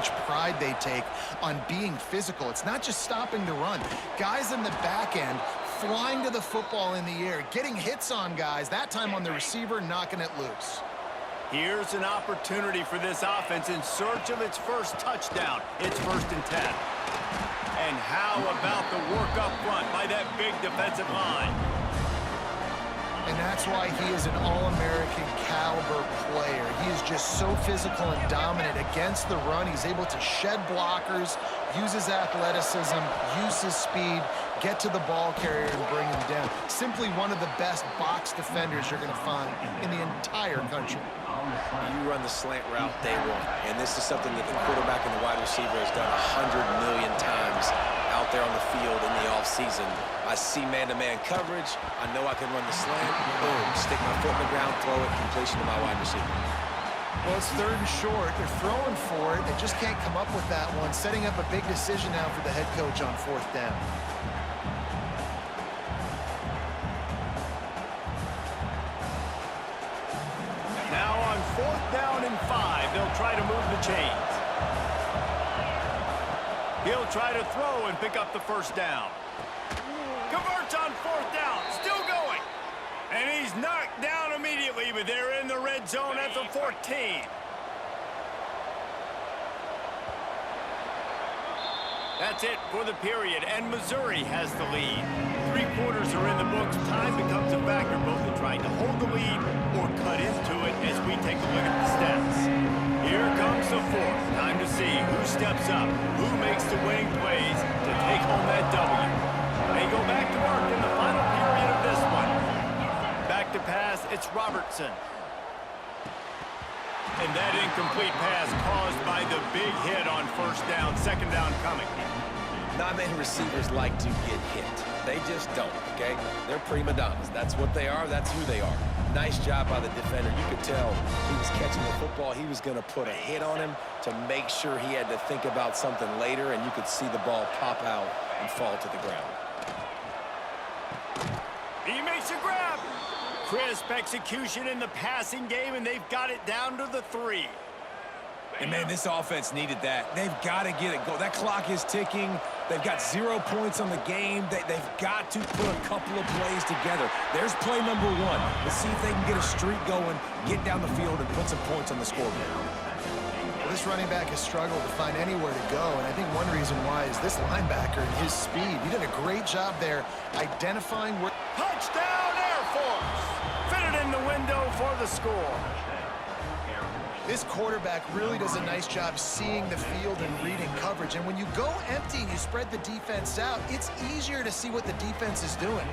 much pride they take on being physical. It's not just stopping the run. Guys in the back end flying to the football in the air, getting hits on guys, that time on the receiver, knocking it loose. Here's an opportunity for this offense in search of its first touchdown. It's 1st and 10. And how about the work up front by that big defensive line? And that's why he is an All-American caliber player. He is just so physical and dominant against the run. He's able to shed blockers, use his athleticism, use his speed, get to the ball carrier and bring him down. Simply one of the best box defenders you're going to find in the entire country. You run the slant route day one, and this is something that the quarterback and the wide receiver has done 100 million times out there on the field in the offseason. I see man-to-man coverage. I know I can run the slant. Boom, stick my foot in the ground, throw it, completion to my wide receiver. Well, it's 3rd and short. They're throwing for it. They just can't come up with that one. Setting up a big decision now for the head coach on 4th down. Now on 4th down and 5, they'll try to move the chains. He'll try to throw and pick up the 1st down. Converts on 4th down, still going. And he's knocked down immediately, but they're in the red zone at the 14. That's it for the period, and Missouri has the lead. 3 quarters are in the books. Time becomes a factor, both in trying to hold the lead or cut into it as we take a look at the stats. Here comes the 4th. Time to see who steps up, who makes the winning plays to take home that W. They go back to work in the final period of this one. Back to pass, it's Robertson. And that incomplete pass caused by the big hit on 1st down, 2nd down coming. Not many receivers like to get hit. They just don't, okay? They're prima donnas. That's what they are. That's who they are. Nice job by the defender. You could tell he was catching the football. He was going to put a hit on him to make sure he had to think about something later, and you could see the ball pop out and fall to the ground. He makes a grab. Crisp execution in the passing game, and they've got it down to the 3. And, man, this offense needed that. They've got to get it going. That clock is ticking. They've got 0 points on the game. They've got to put a couple of plays together. There's play number 1. Let's see if they can get a streak going, get down the field, and put some points on the scoreboard. Well, this running back has struggled to find anywhere to go, and I think one reason why is this linebacker and his speed. He did a great job there identifying where... Touchdown, Air Force! Fitted in the window for the score. This quarterback really does a nice job seeing the field and reading coverage. And when you go empty and you spread the defense out, it's easier to see what the defense is doing.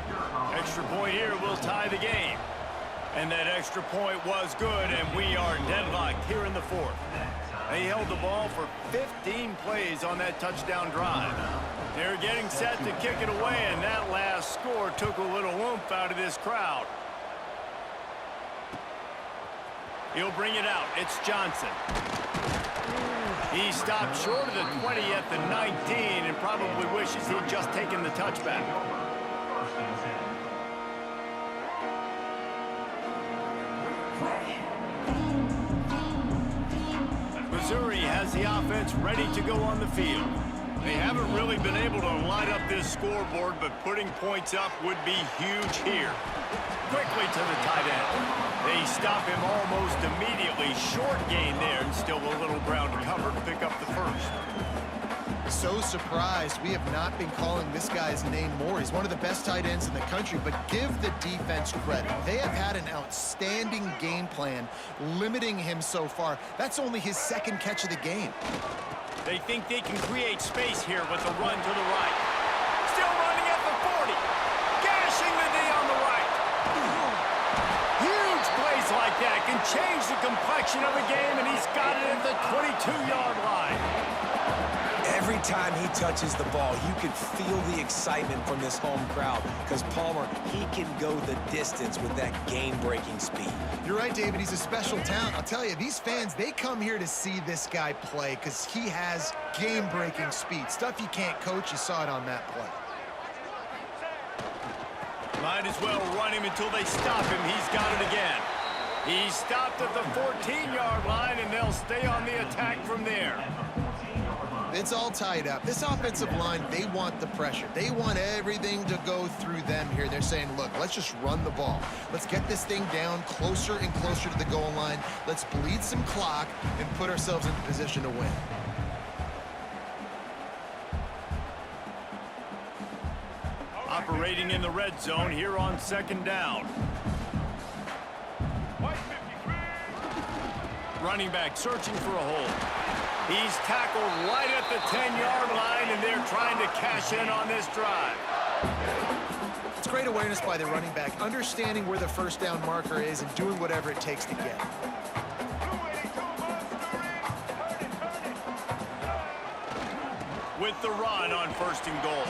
Extra point here will tie the game. And that extra point was good, and we are deadlocked here in the 4th. They held the ball for 15 plays on that touchdown drive. They're getting set to kick it away, and that last score took a little oomph out of this crowd. He'll bring it out. It's Johnson. He stopped short of the 20 at the 19 and probably wishes he'd just taken the touchback. Missouri has the offense ready to go on the field. They haven't really been able to light up this scoreboard, but putting points up would be huge here. Quickly to the tight end. They stop him almost immediately. Short gain there, and still a little ground to cover to pick up the 1st. So surprised we have not been calling this guy's name more. He's one of the best tight ends in the country, but give the defense credit. They have had an outstanding game plan limiting him so far. That's only his 2nd catch of the game. They think they can create space here with a run to the right. Still running at the 40. Gashing the D on the right. Huge plays like that can change the complexion of a game, and he's got it at the 22-yard line. Every time he touches the ball, you can feel the excitement from this home crowd because Palmer, he can go the distance with that game-breaking speed. You're right, David. He's a special talent. I'll tell you, these fans, they come here to see this guy play because he has game-breaking speed. Stuff you can't coach. You saw it on that play. Might as well run him until they stop him. He's got it again. He stopped at the 14-yard line, and they'll stay on the attack from there. It's all tied up. This offensive line, they want the pressure. They want everything to go through them here. They're saying, look, let's just run the ball. Let's get this thing down closer and closer to the goal line. Let's bleed some clock and put ourselves into position to win. Operating in the red zone here on 2nd down. Running back searching for a hole. He's tackled right at the 10-yard line, and they're trying to cash in on this drive. It's great awareness by the running back, understanding where the first down marker is and doing whatever it takes to get it. With the run on 1st and goal.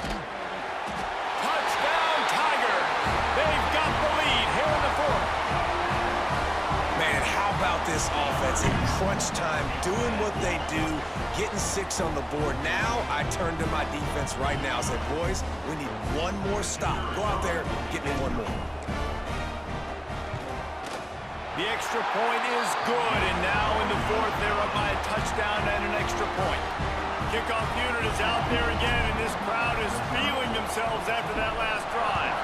Touchdown, Tigers! They've got the lead here in the 4th. Man, how about this offense in crunch time, doing what they do, getting 6 on the board. Now I turn to my defense right now and say, boys, we need one more stop. Go out there, get me one more. The extra point is good, and now in the 4th, they're up by a touchdown and an extra point. Kickoff unit is out there again, and this crowd is feeling themselves after that last drive.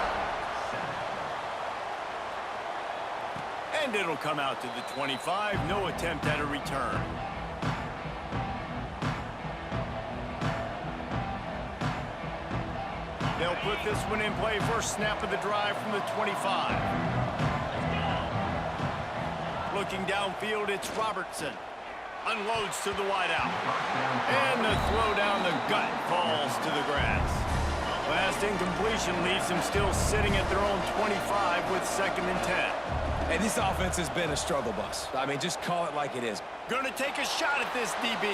And it'll come out to the 25. No attempt at a return. They'll put this one in play. First snap of the drive from the 25. Looking downfield, it's Robertson. Unloads to the wideout. And the throw down the gut falls to the grass. Last incompletion leaves them still sitting at their own 25 with 2nd and 10. And this offense has been a struggle bus. I mean, just call it like it is. Gonna take a shot at this DB.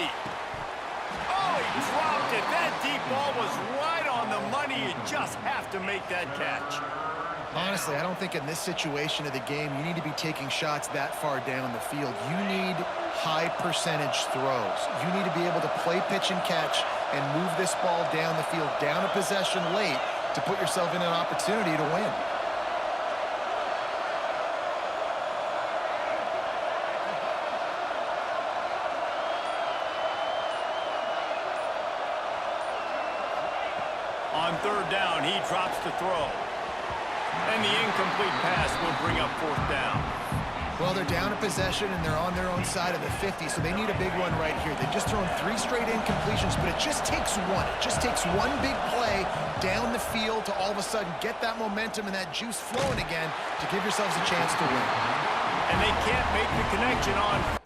Oh, he dropped it. That deep ball was right on the money. You just have to make that catch. Honestly, I don't think in this situation of the game you need to be taking shots that far down the field. You need high percentage throws. You need to be able to play pitch and catch and move this ball down the field, down a possession late to put yourself in an opportunity to win. On 3rd down, he drops the throw. And the incomplete pass will bring up 4th down. Well, they're down a possession, and they're on their own side of the 50, so they need a big one right here. They've just thrown 3 straight incompletions, but it just takes one. It just takes one big play down the field to all of a sudden get that momentum and that juice flowing again to give yourselves a chance to win. And they can't make the connection on...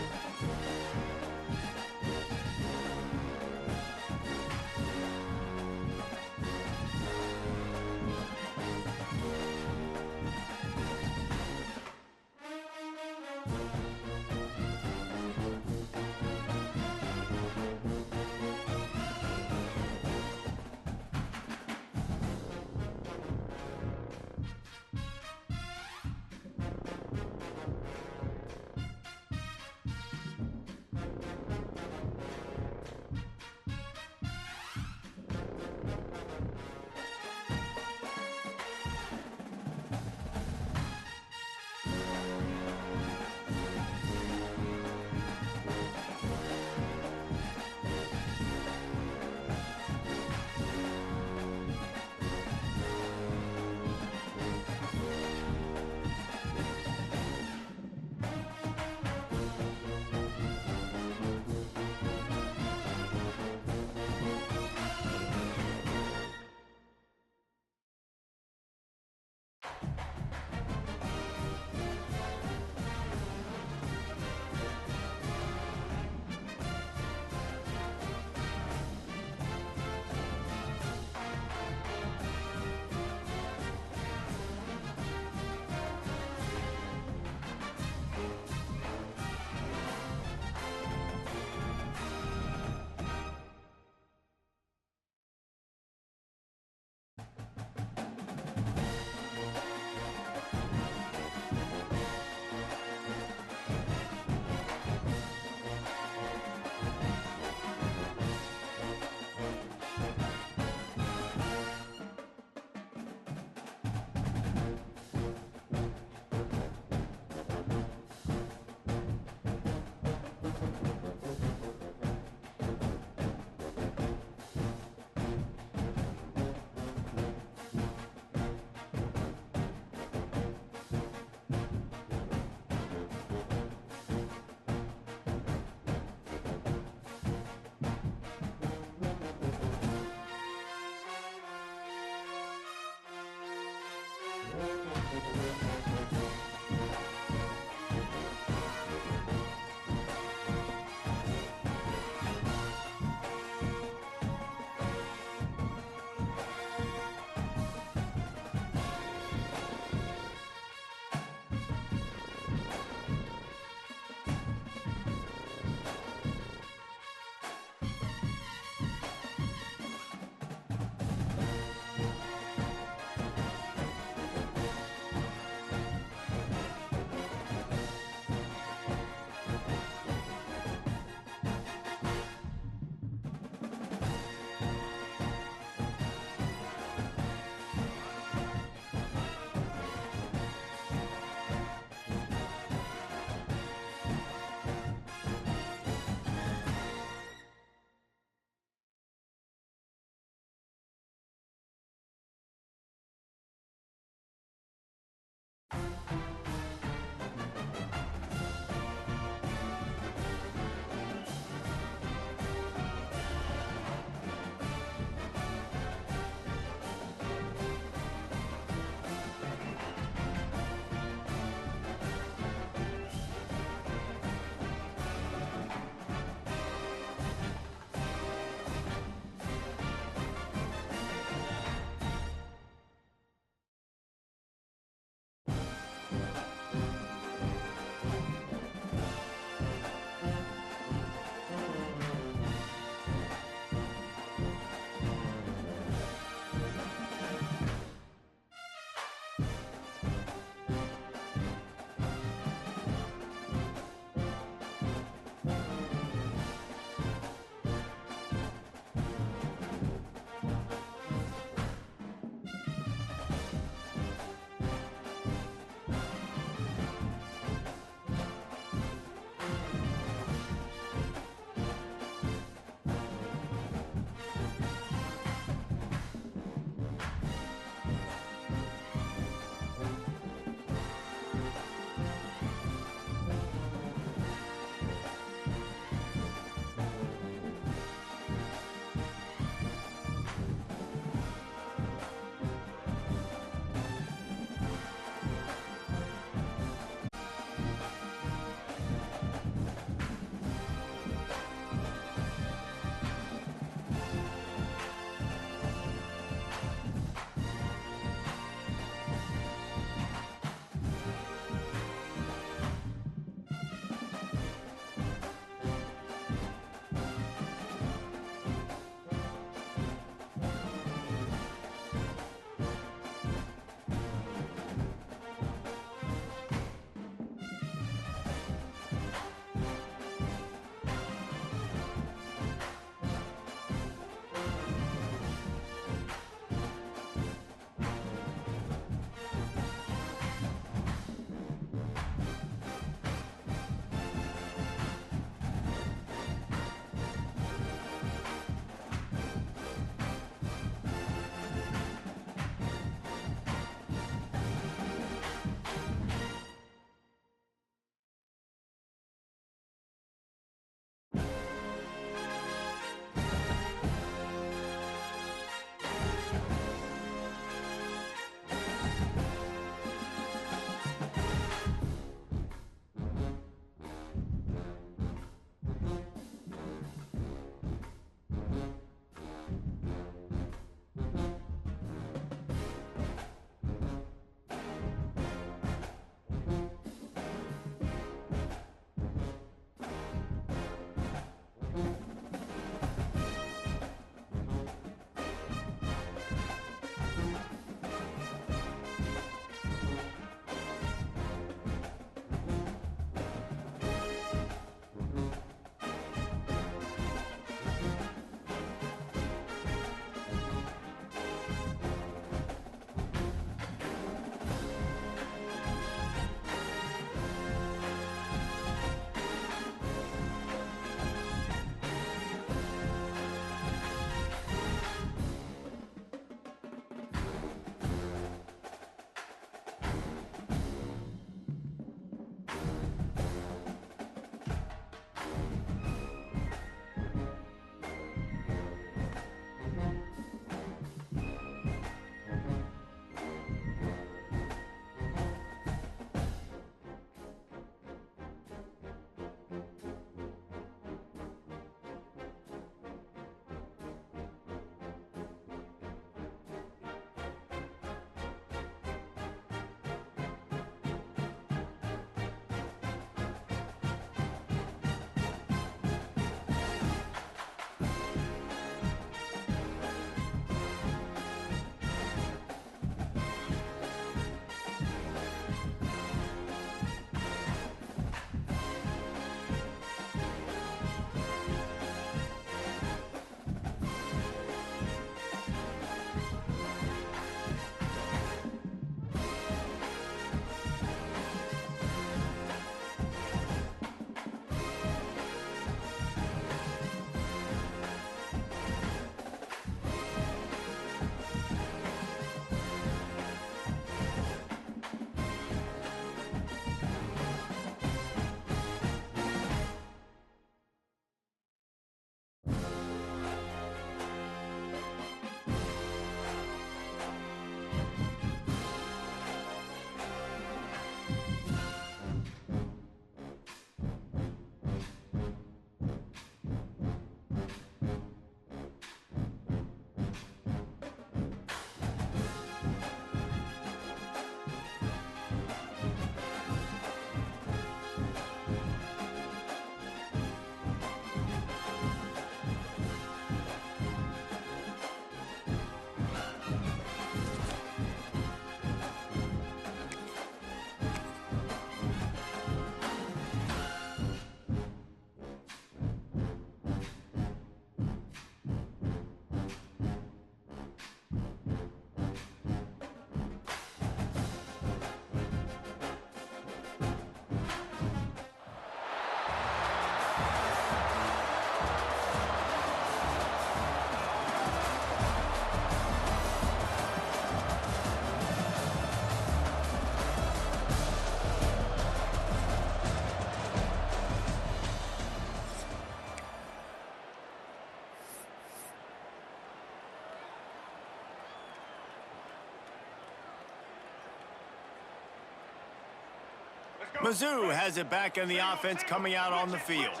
Mizzou has it back in the offense coming out on the field.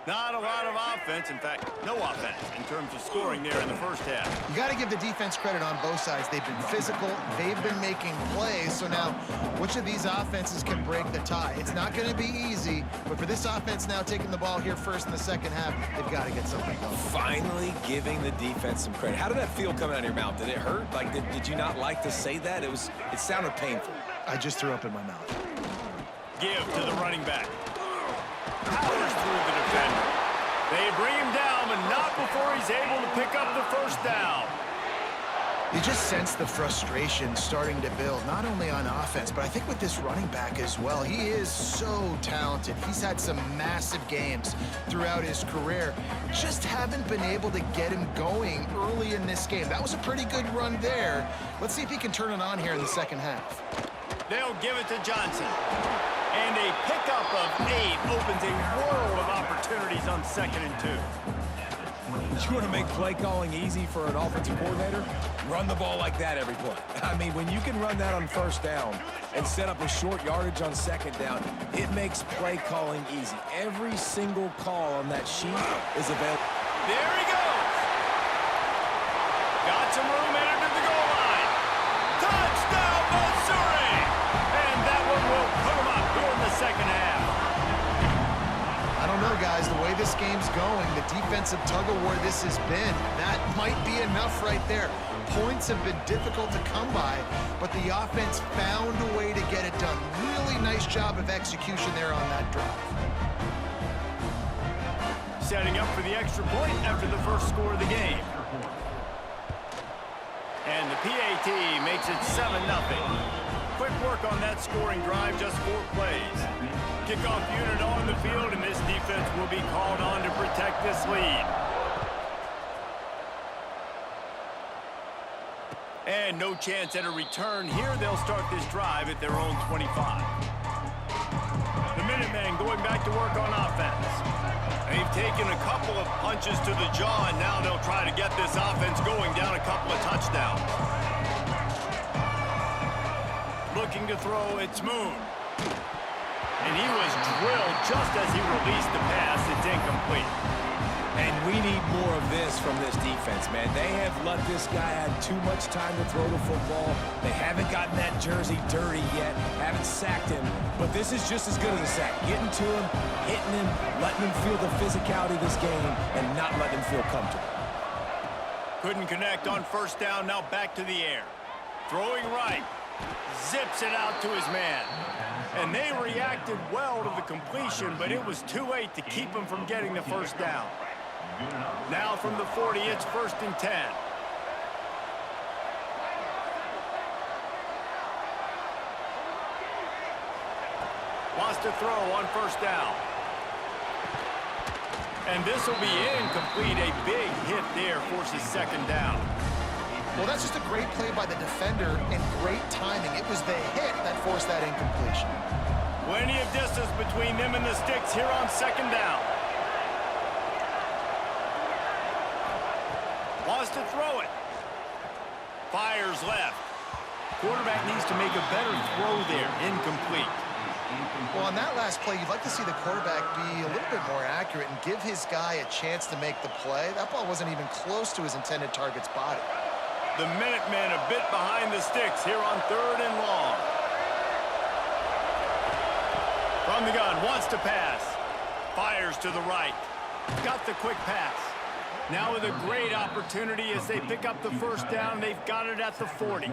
Not a lot of offense, in fact, no offense in terms of scoring there in the first half. You got to give the defense credit on both sides. They've been physical. They've been making plays. So now, which of these offenses can break the tie? It's not going to be easy, but for this offense now taking the ball here first in the second half, they've got to get something going. Finally giving the defense some credit. How did that feel coming out of your mouth? Did it hurt? Like, did you not like to say that? It sounded painful. I just threw up in my mouth. Give to the running back. Powers through the defender. They bring him down, but not before he's able to pick up the first down. You just sense the frustration starting to build, not only on offense, but I think with this running back as well. He is so talented. He's had some massive games throughout his career. Just haven't been able to get him going early in this game. That was a pretty good run there. Let's see if he can turn it on here in the second half. They'll give it to Johnson. And a pickup of 8 opens a world of opportunities on 2nd and 2. You want to make play calling easy for an offensive coordinator? Run the ball like that every play. I mean, when you can run that on first down and set up a short yardage on second down, it makes play calling easy. Every single call on that sheet is available. There he goes. Got some room, entered to the goal line. Touchdown, Missouri! And that one will put him up here in the second half. I don't know, guys. The way this game's going, the defensive tug-of-war this has been, that might be enough right there. Points have been difficult to come by, but the offense found a way to get it done. Really nice job of execution there on that drive. Setting up for the extra point after the first score of the game. And the PAT makes it 7-0. Quick work on that scoring drive, just 4 plays. Kickoff unit on the field, and this defense will be called on to protect this lead. And no chance at a return here. They'll start this drive at their own 25. The Minutemen going back to work on offense. They've taken a couple of punches to the jaw, and now they'll try to get this offense going down a couple of touchdowns. Looking to throw, it's Moon. And he was drilled just as he released the pass. It's incomplete. And we need more of this from this defense, man. They have let this guy have too much time to throw the football. They haven't gotten that jersey dirty yet, haven't sacked him. But this is just as good as a sack. Getting to him, hitting him, letting him feel the physicality of this game, and not letting him feel comfortable. Couldn't connect on first down, now back to the air. Throwing right. Zips it out to his man. And they reacted well to the completion, but it was too late to keep him from getting the first down. Now from the 40, it's 1st and 10. Wants to throw on first down. And this will be incomplete. A big hit there forces 2nd down. Well, that's just a great play by the defender and great timing. It was the hit that forced that incompletion. Plenty of distance between them and the sticks here on 2nd down. Wants to throw it. Fires left. Quarterback needs to make a better throw there. Incomplete. Well, on that last play, you'd like to see the quarterback be a little bit more accurate and give his guy a chance to make the play. That ball wasn't even close to his intended target's body. The Minutemen a bit behind the sticks here on 3rd and long. From the gun, wants to pass. Fires to the right. Got the quick pass. Now with a great opportunity as they pick up the first down. They've got it at the 40.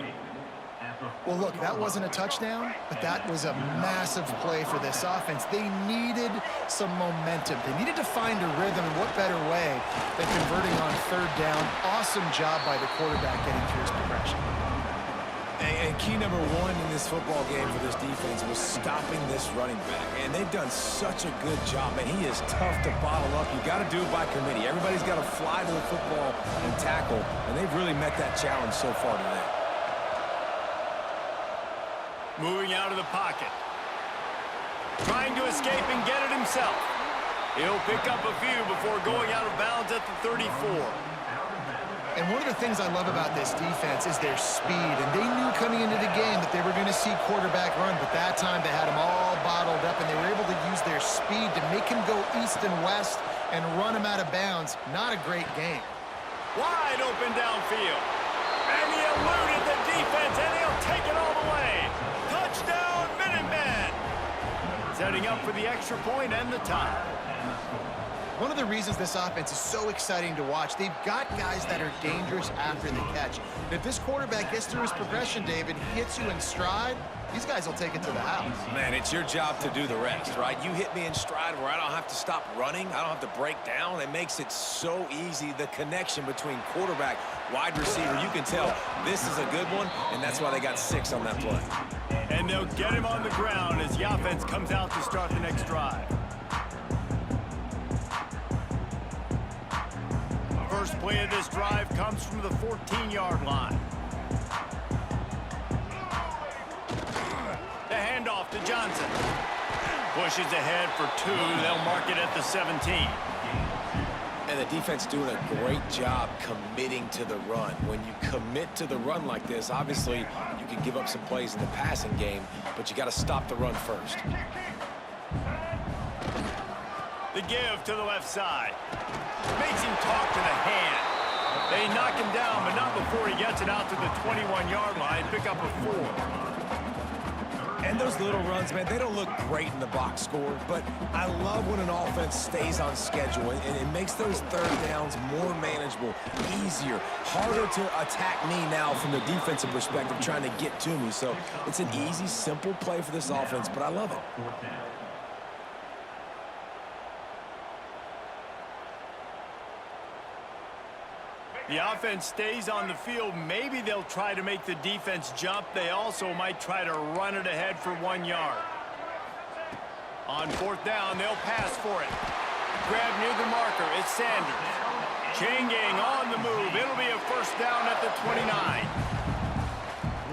Well, look, that wasn't a touchdown, but that was a massive play for this offense. They needed some momentum. They needed to find a rhythm, and what better way than converting on 3rd down. Awesome job by the quarterback getting through his progression. And key number 1 in this football game for this defense was stopping this running back. And they've done such a good job. Man, he is tough to bottle up. You got to do it by committee. Everybody's got to fly to the football and tackle, and they've really met that challenge so far today. Moving out of the pocket. Trying to escape and get it himself. He'll pick up a few before going out of bounds at the 34. And And one of the things I love about this defense is their speed. And they knew coming into the game that they were going to see quarterback run, but that time they had him all bottled up, and they were able to use their speed to make him go east and west and run him out of bounds. Not a great game. Wide open downfield. And he eluded the defense, and he'll take it all the way. Touchdown, Minutemen! Setting up for the extra point and the tie. One of the reasons this offense is so exciting to watch, they've got guys that are dangerous after the catch. And if this quarterback gets through his progression, David, he hits you in stride, these guys will take it to the house. Man, it's your job to do the rest, right? You hit me in stride where I don't have to stop running. I don't have to break down. It makes it so easy, the connection between quarterback, wide receiver. You can tell this is a good one, and that's why they got 6 on that play. And they'll get him on the ground as the offense comes out to start the next drive. First play of this drive comes from the 14-yard line. The handoff to Johnson. Pushes ahead for 2. They'll mark it at the 17. And the defense doing a great job committing to the run. When you commit to the run like this, obviously you can give up some plays in the passing game, but you got to stop the run first. The give to the left side. Makes him talk to the hand. They knock him down, but not before he gets it out to the 21-yard line. Pick up a 4. And those little runs, man, they don't look great in the box score, but I love when an offense stays on schedule, and it makes those third downs more manageable, easier, harder to attack me now from the defensive perspective, trying to get to me. So it's an easy, simple play for this offense, but I love it. The offense stays on the field. Maybe they'll try to make the defense jump. They also might try to run it ahead for 1 yard. On 4th down, they'll pass for it. Grab near the marker. It's Sanders. Chain gang on the move. It'll be a first down at the 29.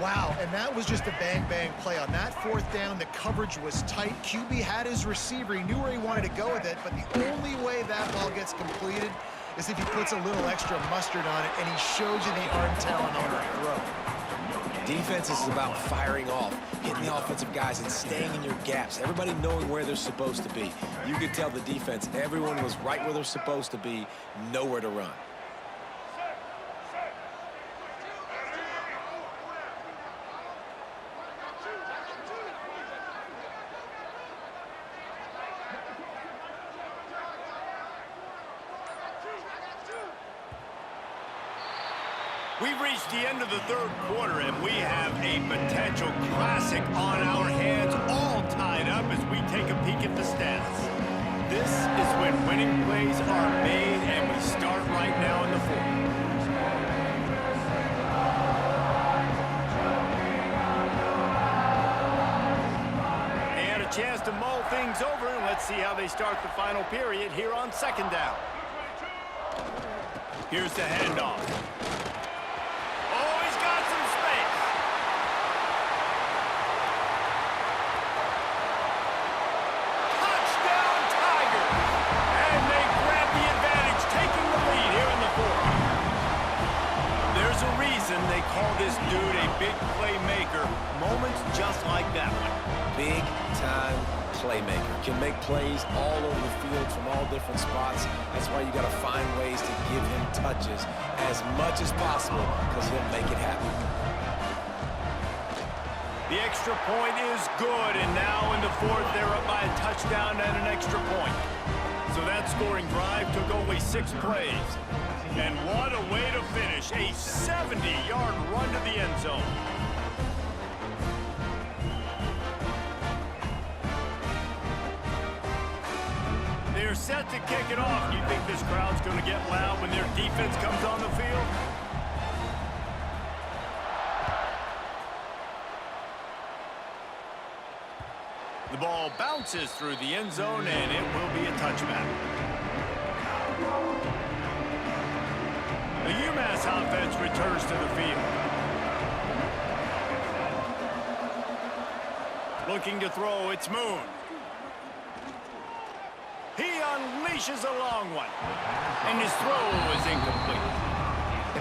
Wow, and that was just a bang-bang play. On that 4th down, the coverage was tight. QB had his receiver. He knew where he wanted to go with it, but the only way that ball gets completed is if he puts a little extra mustard on it and he shows you the arm talent on the throw. Defense is about firing off, hitting the offensive guys and staying in your gaps. Everybody knowing where they're supposed to be. You could tell the defense, everyone was right where they're supposed to be, nowhere to run. We've reached the end of the 3rd quarter, and we have a potential classic on our hands, all tied up as we take a peek at the stats. This is when winning plays are made, and we start right now in the 4th. And a chance to mull things over, and let's see how they start the final period here on 2nd down. Here's the handoff. They call this dude a big playmaker. Moments just like that one. Big-time playmaker. Can make plays all over the field from all different spots. That's why you got to find ways to give him touches as much as possible, because he'll make it happen. The extra point is good, and now in the 4th, they're up by a touchdown and an extra point. So that scoring drive took only 6 plays. And what a way to finish, a 70-yard run to the end zone. They're set to kick it off. Do you think this crowd's going to get loud when their defense comes on the field? The ball bounces through the end zone, and it will be a touchback. The UMass offense returns to the field. Looking to throw, it's Moon. He unleashes a long one, and his throw is incomplete.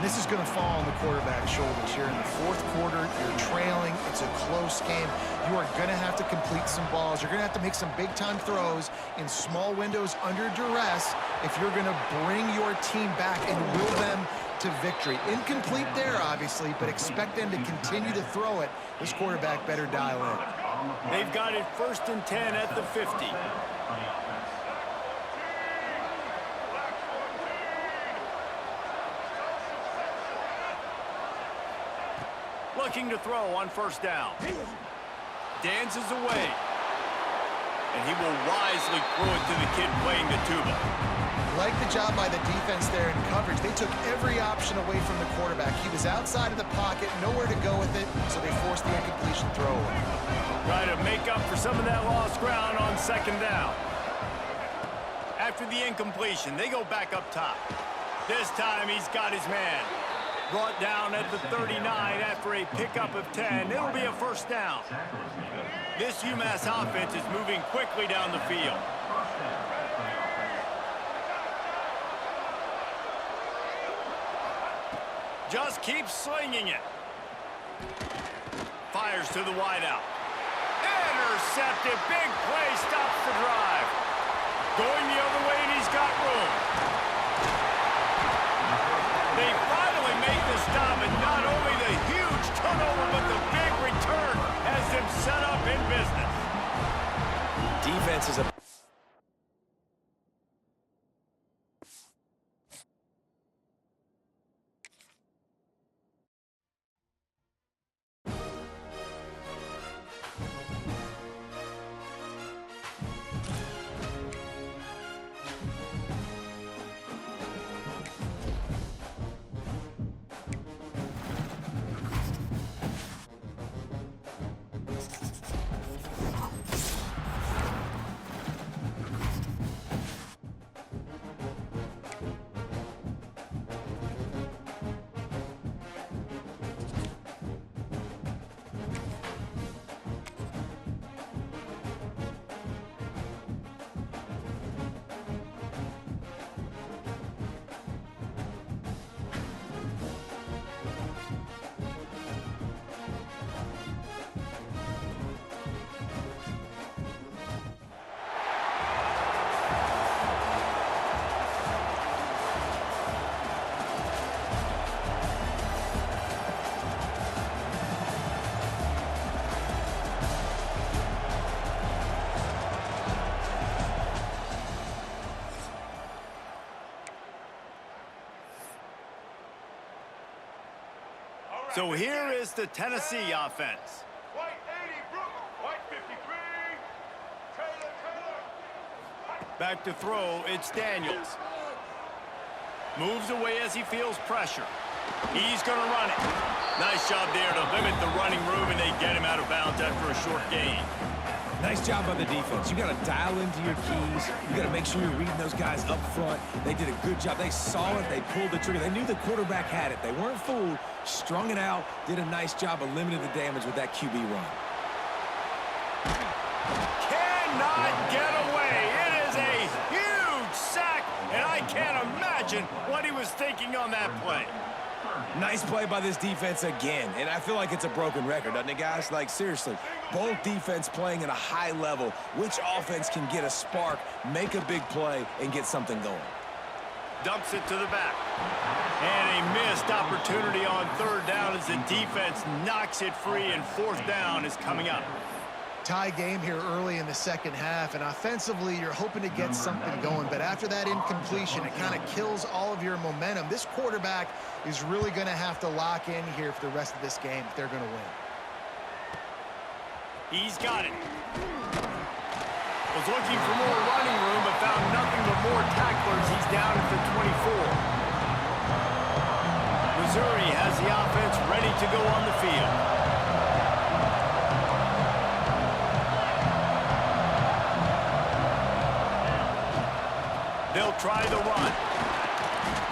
And this is going to fall on the quarterback's shoulders here in the fourth quarter. You're trailing. It's a close game. You are going to have to complete some balls. You're going to have to make some big-time throws in small windows under duress if you're going to bring your team back and will them to victory. Incomplete there, obviously, but expect them to continue to throw it. This quarterback better dial in. They've got it 1st and 10 at the 50. Looking to throw on 1st down. Dances away. And he will wisely throw it to the kid playing the tuba. Like the job by the defense there in coverage. They took every option away from the quarterback. He was outside of the pocket, nowhere to go with it, so they forced the incompletion throw away. Try to make up for some of that lost ground on 2nd down. After the incompletion, they go back up top. This time he's got his man. Brought down at the 39 after a pickup of 10. It'll be a 1st down. This UMass offense is moving quickly down the field. Just keeps slinging it. Fires to the wideout. Intercepted. Big play. Stops the drive. Going the other way, and he's got room. They finally make the stop, and not only the huge turnover, but the big return has them set up in business. Defense is a... So here is the Tennessee offense. White 80, Brooke. White 53. Taylor. Back to throw, it's Daniels. Moves away as he feels pressure. He's going to run it. Nice job there to limit the running room, and they get him out of bounds after a short gain. Nice job by the defense. You got to dial into your keys. You got to make sure you're reading those guys up front. They did a good job. They saw it. They pulled the trigger. They knew the quarterback had it. They weren't fooled. Strung it out. Did a nice job of limiting the damage with that QB run. Cannot get away. It is a huge sack, and I can't imagine what he was thinking on that play. Nice play by this defense again, and I feel like it's a broken record, doesn't it, guys? Like, seriously, both defense playing at a high level. Which offense can get a spark, make a big play, and get something going? Dumps it to the back. And a missed opportunity on 3rd down as the defense knocks it free, and 4th down is coming up. Tie game here early in the second half, and offensively you're hoping to get something going, but after that incompletion it kind of kills all of your momentum. This quarterback is really going to have to lock in here for the rest of this game if they're going to win. He's got it. Was looking for more running room but found nothing but more tacklers. He's down at the 24. Missouri has the offense ready to go on the field. They'll try the run.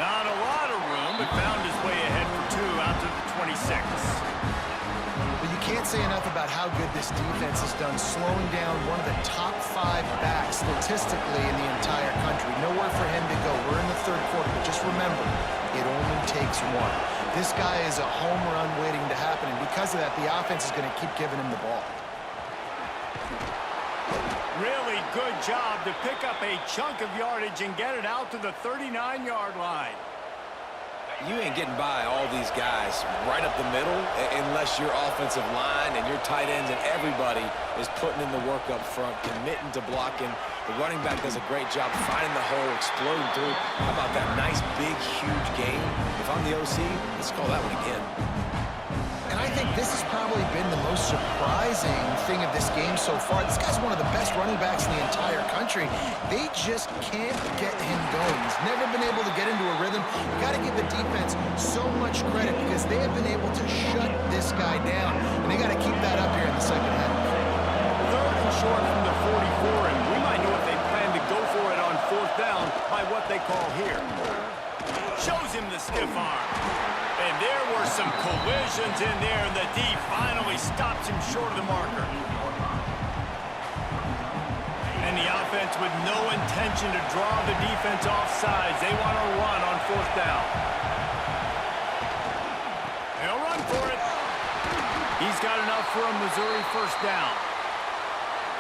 Not a lot of room, but found his way ahead for 2 out to the 26. But you Can't say enough about how good this defense has done, slowing down one of the top 5 backs statistically in the entire country. Nowhere for him to go. We're in the third quarter, but just remember, it only takes one. This guy is a home run waiting to happen, and because of that, the offense is going to keep giving him the ball. Really good job to pick up a chunk of yardage and get it out to the 39-yard line. You ain't getting by all these guys right up the middle unless your offensive line and your tight ends and everybody is putting in the work up front, committing to blocking. The running back does a great job finding the hole, exploding through. How about that nice, big, huge game? If I'm the OC, let's call that one again. And I think this has probably been the most surprising thing of this game so far. This guy's one of the best running backs in the entire country. They just can't get him going. He's never been able to get into a rhythm. You got to give the defense so much credit because they have been able to shut this guy down. And they got to keep that up here in the second half. Third and short from the 44, and we might know if they plan to go for it on fourth down by what they call here. Shows him the stiff arm. And there were some collisions in there, and the D finally stops him short of the marker. And the offense with no intention to draw the defense off sides. They want to run on fourth down. They'll run for it. He's got enough for a Missouri first down.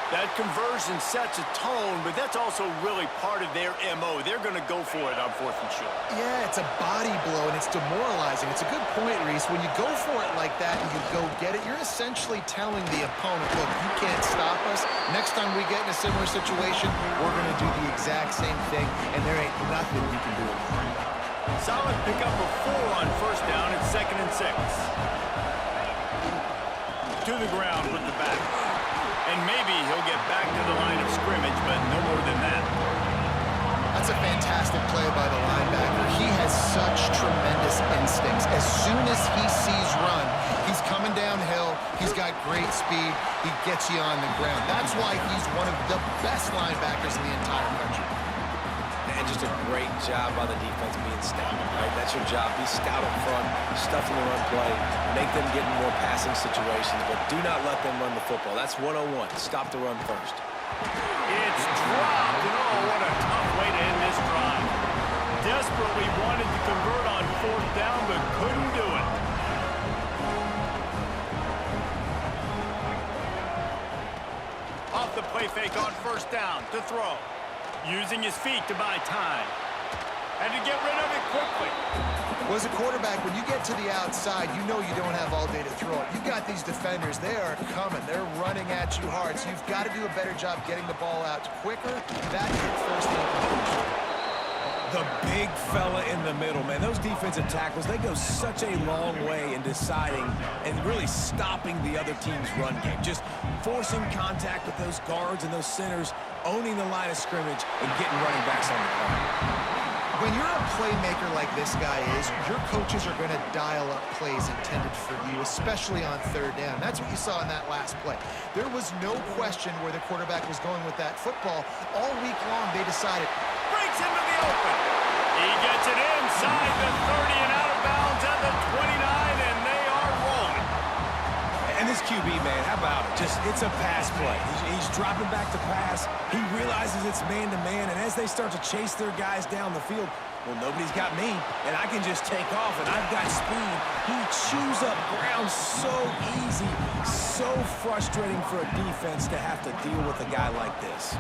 That conversion sets a tone, but that's also really part of their MO. They're going to go for it on fourth and short. Yeah, it's a body blow, and it's demoralizing. It's a good point, Reese. When you go for it like that and you go get it, you're essentially telling the opponent, look, you can't stop us. Next time we get in a similar situation, we're going to do the exact same thing, and there ain't nothing you can do about it. Solid pickup of 4 on first down and 2nd and 6. To the ground with the back. And maybe he'll get back to the line of scrimmage, but no more than that. That's a fantastic play by the linebacker. He has such tremendous instincts. As soon as he sees run, he's coming downhill. He's got great speed. He gets you on the ground. That's why he's one of the best linebackers in the entire country. And just a great job by the defense being stout, right? That's your job. Be stout up front, stuff in the run play, make them get in more passing situations, but do not let them run the football. That's 101. Stop the run first. It's dropped, and oh, what a tough way to end this drive. Desperately wanted to convert on fourth down, but couldn't do it. Off the play fake on first down to throw. Using his feet to buy time. And to get rid of it quickly. Well, as a quarterback, when you get to the outside, you know you don't have all day to throw it. You've got these defenders. They are coming. They're running at you hard. So you've got to do a better job getting the ball out quicker. That hit first thing. The big fella in the middle, man. Those defensive tackles, they go such a long way in deciding and really stopping the other team's run game. Just forcing contact with those guards and those centers, owning the line of scrimmage, and getting running backs on the ground. When you're a playmaker like this guy is, your coaches are going to dial up plays intended for you, especially on third down. That's what you saw in that last play. There was no question where the quarterback was going with that football. All week long, they decided. Breaks into the open. He gets it inside the 30 and out of bounds at the 29, and they are rolling. And this QB, man, how about it? It's a pass play. He's dropping back to pass. He realizes it's man-to-man, and as they start to chase their guys down the field, well, nobody's got me, and I can just take off, and I've got speed. He chews up ground so easy, so frustrating for a defense to have to deal with a guy like this.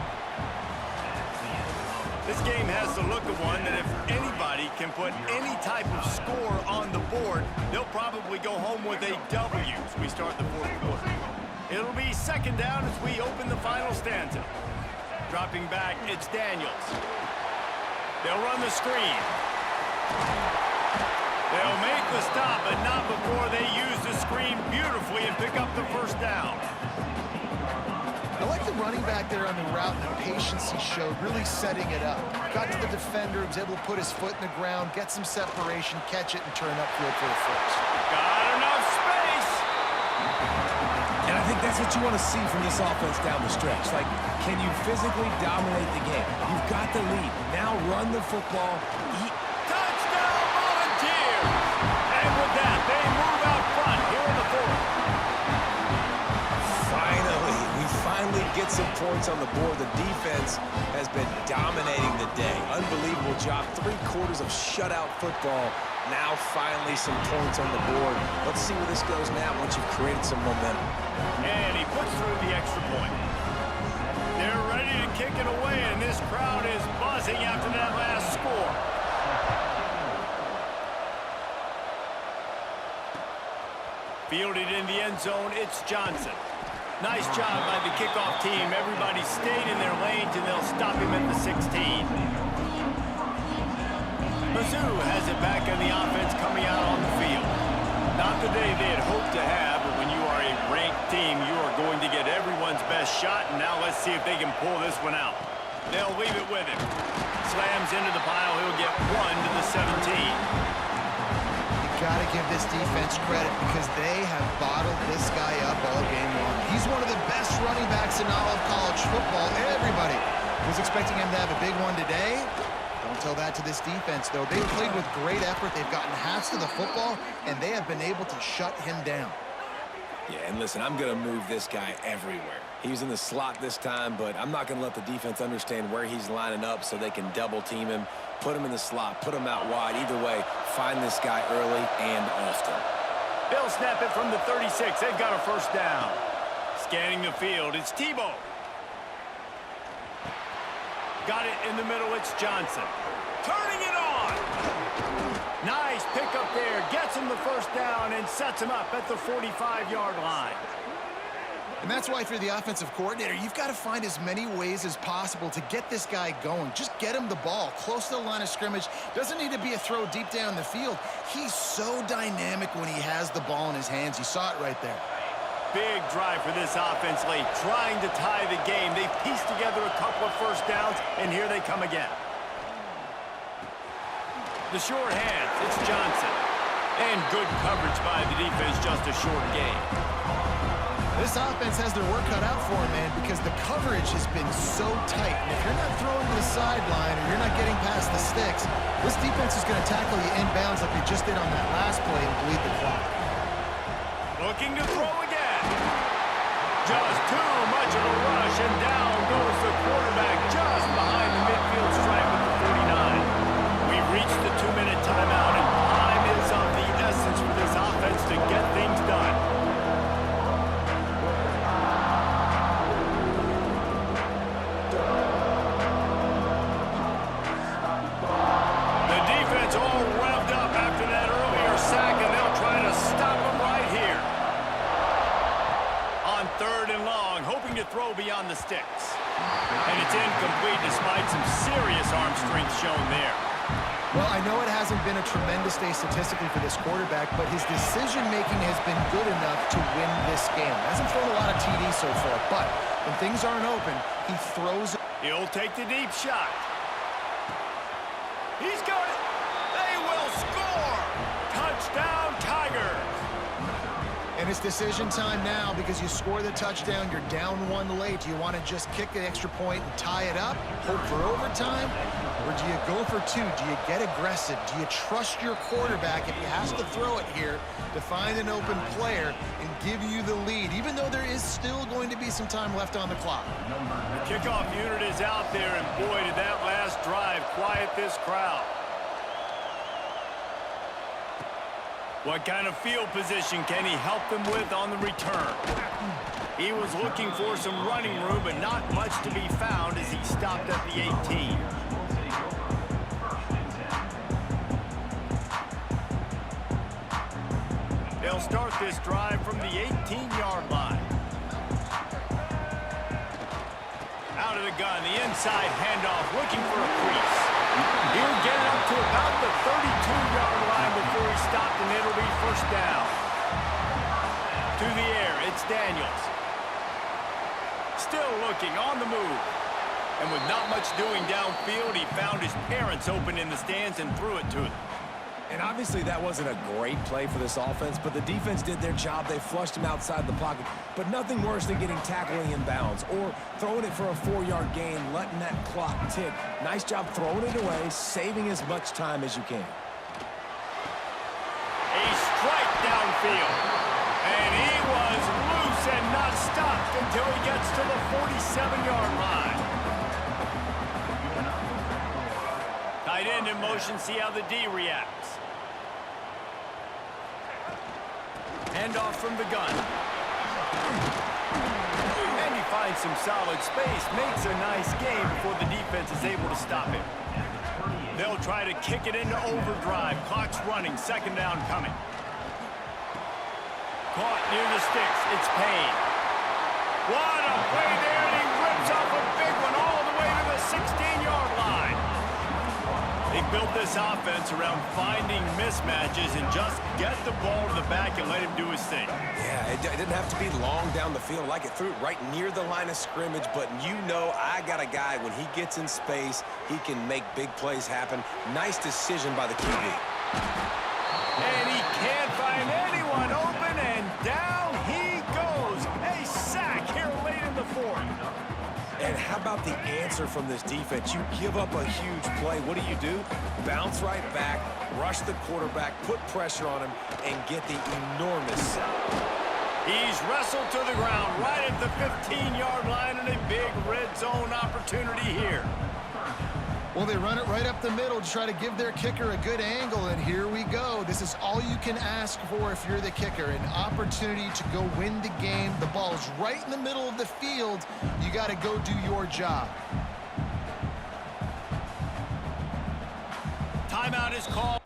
This game has the look of one that if anybody can put any type of score on the board, they'll probably go home with a W as we start the fourth quarter. It'll be second down as we open the final stanza. Dropping back, it's Daniels. They'll run the screen. They'll make the stop, but not before they use the screen beautifully and pick up the first down. I like the running back there on the route and the patience he showed, really setting it up. Got to the defender, was able to put his foot in the ground, get some separation, catch it, and turn upfield for the first. Got enough space. And I think that's what you want to see from this offense down the stretch. Like, can you physically dominate the game? You've got the lead. Now run the football. Touchdown, Volunteers! And with that, they move out front here in the fourth. points on the board. The defense has been dominating the day. Unbelievable job. 3 quarters of shutout football. Now finally some points on the board. Let's see where this goes now once you've created some momentum. And he puts through the extra point. They're ready to kick it away, and this crowd is buzzing after that last score. Fielded in the end zone, it's Johnson. Nice job by the kickoff team. Everybody stayed in their lanes, and they'll stop him at the 16. Mizzou has it back on the offense coming out on the field. Not the day they had hoped to have, but when you are a ranked team, you are going to get everyone's best shot, and now let's see if they can pull this one out. They'll leave it with him. Slams into the pile. He'll get 1 to the 17. Got to give this defense credit because they have bottled this guy up all game long. He's one of the best running backs in all of college football. Everybody was expecting him to have a big one today. Don't tell that to this defense, though. They played with great effort. They've gotten halves to the football, and they have been able to shut him down. Yeah, and listen, I'm going to move this guy everywhere. He's in the slot this time, but I'm not going to let the defense understand where he's lining up so they can double team him, put him in the slot, put him out wide. Either way, find this guy early and often. They'll snap it from the 36. They've got a first down. Scanning the field, it's Tebow. Got it in the middle, it's Johnson. Turning it on. Nice pick up there. Gets him the first down and sets him up at the 45-yard line. And that's why, if you're the offensive coordinator, you've got to find as many ways as possible to get this guy going. Just get him the ball close to the line of scrimmage. Doesn't need to be a throw deep down the field. He's so dynamic when he has the ball in his hands. You saw it right there. Big drive for this offense late, trying to tie the game. They've pieced together a couple of first downs, and here they come again. The short hands, it's Johnson. And good coverage by the defense, just a short gain. This offense has their work cut out for him, man, because the coverage has been so tight. And if you're not throwing to the sideline or you're not getting past the sticks, this defense is going to tackle you inbounds like they just did on that last play and bleed the clock. Looking to throw again. Just too much of a rush, and down goes the quarterback just behind the midfield stripe at the 49. We've reached the 2-minute timeout, and time is of the essence for this offense to get things done. The defense all revved up after that earlier sack, and they'll try to stop him right here. On 3rd and long, hoping to throw beyond the sticks. And it's incomplete despite some serious arm strength shown there. Well, I know it hasn't been a tremendous day statistically for this quarterback, but his decision-making has been good enough to win this game. Hasn't thrown a lot of TDs so far, but when things aren't open, he throws it. He'll take the deep shot. He's got it. They will score. Touchdown, Tigers. And it's decision time now because you score the touchdown, you're down 1 late. Do you want to just kick the extra point and tie it up, hope for overtime? Or do you go for 2? Do you get aggressive? Do you trust your quarterback if he has to throw it here to find an open player and give you the lead, even though there is still going to be some time left on the clock? The kickoff unit is out there, and boy, did that last drive quiet this crowd. What kind of field position can he help them with on the return? He was looking for some running room, but not much to be found as he stopped at the 18. They'll start this drive from the 18-yard line. Out of the gun, the inside handoff, looking for a crease. He'll get it up to about the 32-yard line before he stopped, and it'll be first down. To the air, it's Daniels. Still looking, on the move. And with not much doing downfield, he found his parents open in the stands and threw it to them. And obviously that wasn't a great play for this offense, but the defense did their job. They flushed him outside the pocket, but nothing worse than getting tackling in bounds or throwing it for a 4-yard gain, letting that clock tick. Nice job throwing it away, saving as much time as you can. A strike downfield, and he was loose and not stopped until he gets to the 47-yard line. Tight end in motion, see how the D reacts. Handoff from the gun. And he finds some solid space, makes a nice game before the defense is able to stop him. They'll try to kick it into overdrive. Clock's running, second down coming. Caught near the sticks, it's Payne. What a play there, and he rips off a big one all the way to the 16-yard line. They built this offense around finding mismatches and just get the ball to the back and let him do his thing. Yeah, it didn't have to be long down the field. Like it threw it right near the line of scrimmage, but you know I got a guy, when he gets in space, he can make big plays happen. Nice decision by the QB. And he can't find anyone open, and down he goes. A sack here late in the fourth. And how about the answer from this defense? You give up a huge play. What do? Bounce right back, rush the quarterback, put pressure on him, and get the enormous sack. He's wrestled to the ground right at the 15-yard line, and a big red zone opportunity here. Well, they run it right up the middle to try to give their kicker a good angle, and here we go. This is all you can ask for if you're the kicker, an opportunity to go win the game. The ball's right in the middle of the field. You got to go do your job. Timeout is called.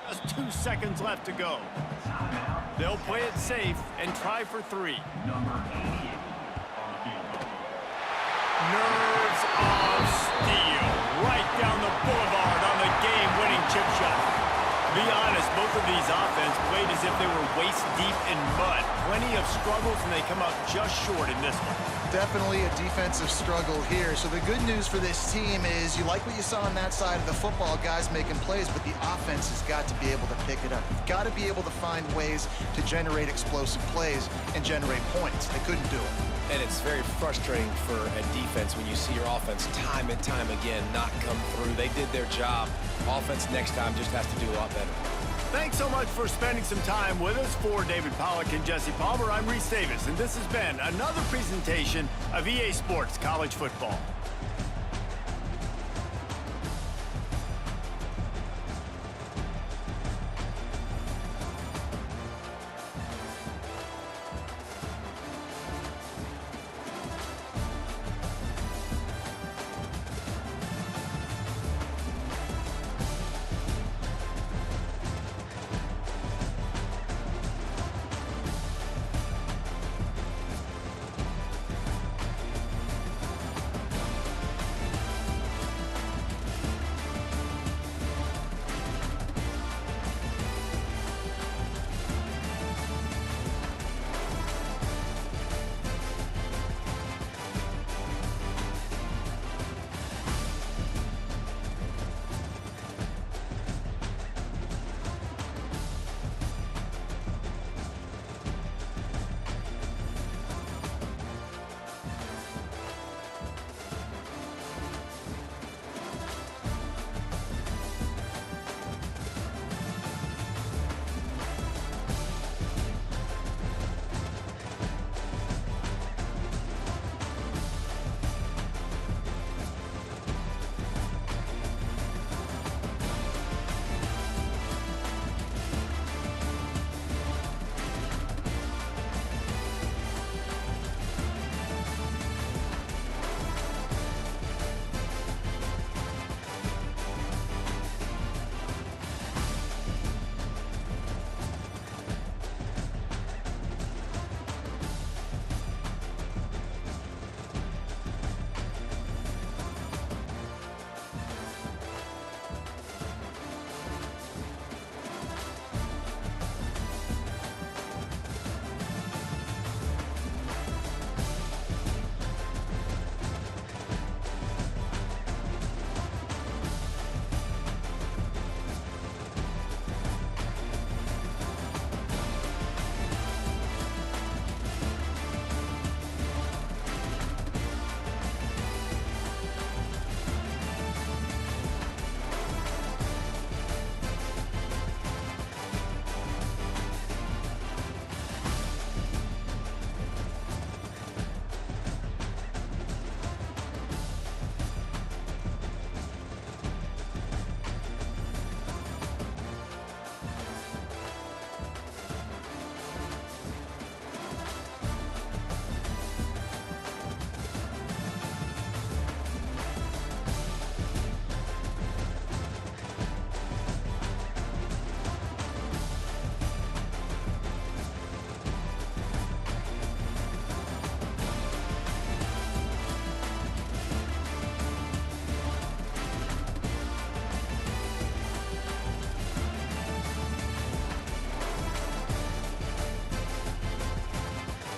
Just 2 seconds left to go. They'll play it safe and try for 3. Nerves of steel. Right down the boulevard on the game-winning chip shot. To be honest, both of these offenses played as if they were waist-deep in mud. Plenty of struggles, and they come out just short in this one. Definitely a defensive struggle here. So the good news for this team is you like what you saw on that side of the football, guys making plays, but the offense has got to be able to pick it up. You've got to be able to find ways to generate explosive plays and generate points. They couldn't do it. And it's very frustrating for a defense when you see your offense time and time again not come through. They did their job. Offense next time just has to do a lot better. Thanks so much for spending some time with us. For David Pollack and Jesse Palmer, I'm Reese Davis, and this has been another presentation of EA Sports College Football.